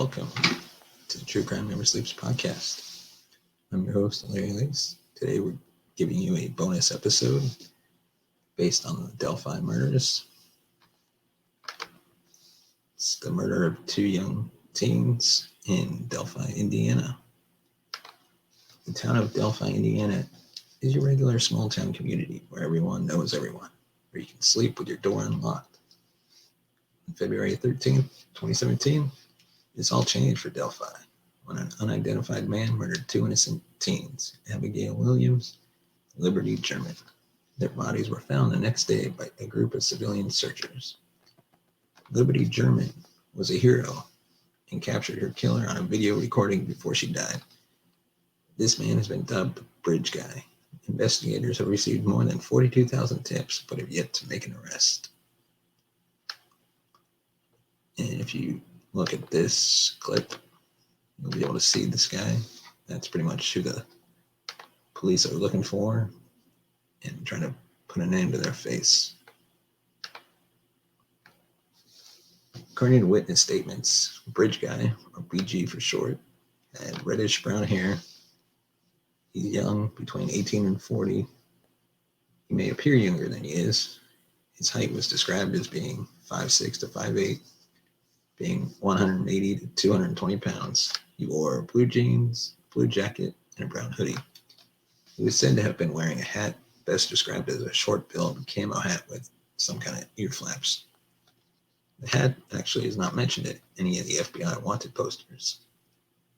welcome to the True Crime Never Sleeps podcast. I'm your host, Larry Lace. Today we're giving you a bonus episode based on the Delphi murders. It's the murder of two young teens in Delphi, Indiana. The town of Delphi, Indiana is your regular small town community where everyone knows everyone, where you can sleep with your door unlocked. On February 13th, 2017, this all changed for Delphi when an unidentified man murdered two innocent teens, Abigail Williams and Liberty German. Their bodies were found the next day by a group of civilian searchers. Liberty German was a hero and captured her killer on a video recording before she died. This man has been dubbed the Bridge Guy. Investigators have received more than 42,000 tips but have yet to make an arrest. And if you look at this clip, you'll be able to see this guy. That's pretty much who the police are looking for and trying to put a name to their face. According to witness statements, Bridge Guy, or BG for short, had reddish brown hair. He's young, between 18 and 40. He may appear younger than he is. His height was described as being 5'6" to 5'8", being 180 to 220 pounds. He wore blue jeans, blue jacket, and a brown hoodie. He was said to have been wearing a hat, best described as a short-billed camo hat with some kind of ear flaps. The hat actually is not mentioned in any of the FBI wanted posters.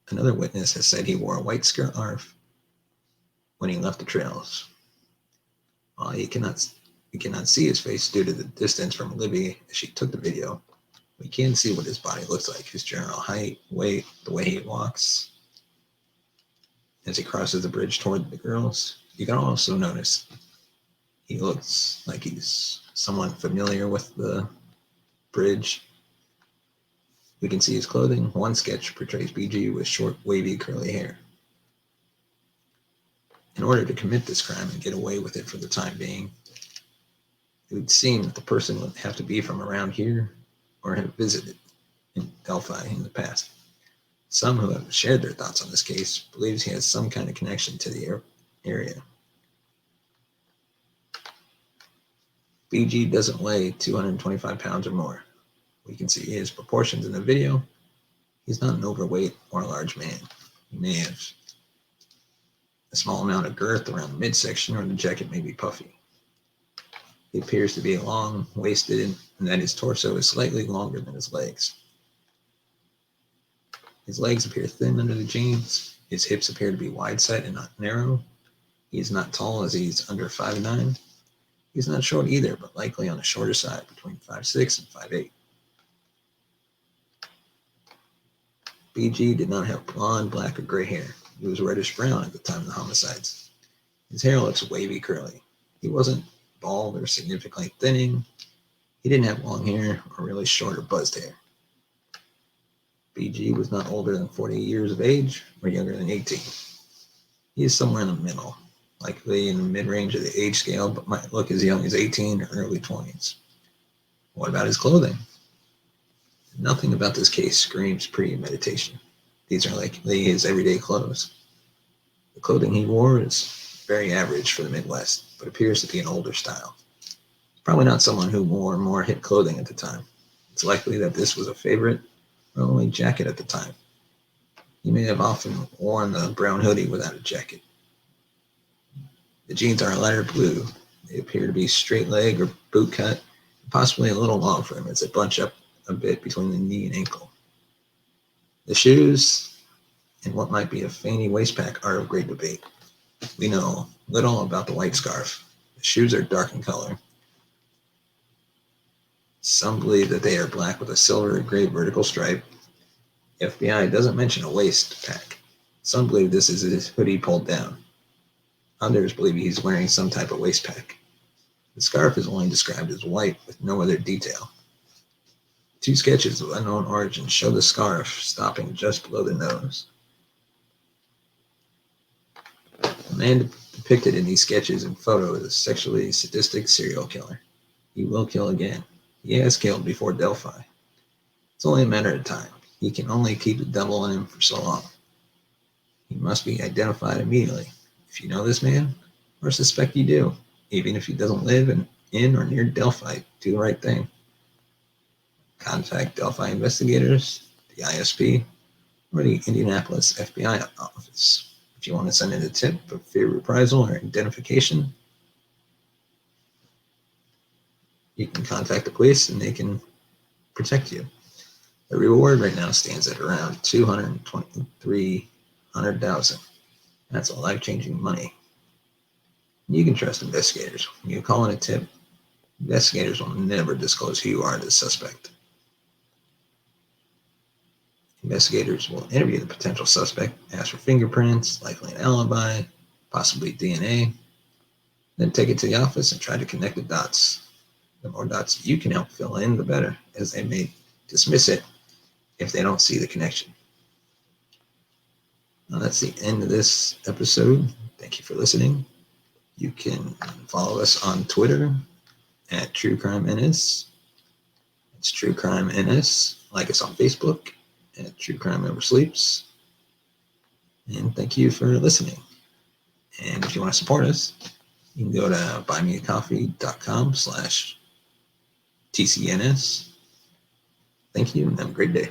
Another witness has said he wore a white scarf when he left the trails. While you cannot see his face due to the distance from Libby as she took the video, we can see what his body looks like, his general height, weight, the way he walks as he crosses the bridge toward the girls. You can also notice he looks like he's somewhat familiar with the bridge. We can see his clothing. One sketch portrays BG with short, wavy, curly hair. In order to commit this crime and get away with it for the time being, it would seem that the person would have to be from around here or have visited in Delphi in the past. Some who have shared their thoughts on this case believes he has some kind of connection to the area. BG doesn't weigh 225 pounds or more. We can see his proportions in the video. He's not an overweight or a large man. He may have a small amount of girth around the midsection, or the jacket may be puffy. He appears to be long-waisted and that his torso is slightly longer than his legs. His legs appear thin under the jeans. His hips appear to be wide-set and not narrow. He is not tall, as he's under 5'9". He's not short either, but likely on the shorter side, between 5'6" and 5'8". BG did not have blonde, black, or gray hair. He was reddish-brown at the time of the homicides. His hair looks wavy, curly. He wasn't bald or significantly thinning. He didn't have long hair or really short or buzzed hair. BG was not older than 40 years of age or younger than 18. He is somewhere in the middle, likely in the mid-range of the age scale, but might look as young as 18 or early 20s. What about his clothing? Nothing about this case screams premeditation. These are likely his everyday clothes. The clothing he wore is very average for the Midwest, but appears to be an older style. Probably not someone who wore more hip clothing at the time. It's likely that this was a favorite or only jacket at the time. He may have often worn the brown hoodie without a jacket. The jeans are a lighter blue. They appear to be straight leg or boot cut, possibly a little long for him as they bunch up a bit between the knee and ankle. The shoes and what might be a fanny waistpack are of great debate. We know little about the white scarf. The shoes are dark in color. Some believe that they are black with a silver or gray vertical stripe. The FBI doesn't mention a waist pack. Some believe this is his hoodie pulled down. Others believe he's wearing some type of waist pack. The scarf is only described as white with no other detail. Two sketches of unknown origin show the scarf stopping just below the nose. The man depicted in these sketches and photos is a sexually sadistic serial killer. He will kill again. He has killed before Delphi. It's only a matter of time. You can only keep the devil in him for so long. He must be identified immediately. If you know this man, or suspect you do, even if he doesn't live in or near Delphi, do the right thing. Contact Delphi investigators, the ISP, or the Indianapolis FBI office. If you want to send in a tip of fear reprisal or identification, you can contact the police and they can protect you. The reward right now stands at around $223,000. That's a life-changing money. You can trust investigators. When you call in a tip, investigators will never disclose who you are to the suspect. Investigators will interview the potential suspect, ask for fingerprints, likely an alibi, possibly DNA, then take it to the office and try to connect the dots. The more dots you can help fill in, the better, as they may dismiss it if they don't see the connection. Now that's the end of this episode. Thank you for listening. You can follow us on Twitter at True Crime NS. It's True Crime NS. Like us on Facebook at True Crime Never Sleeps. And thank you for listening. And if you want to support us, you can go to buymeacoffee.com/TCNS. Thank you and have a great day.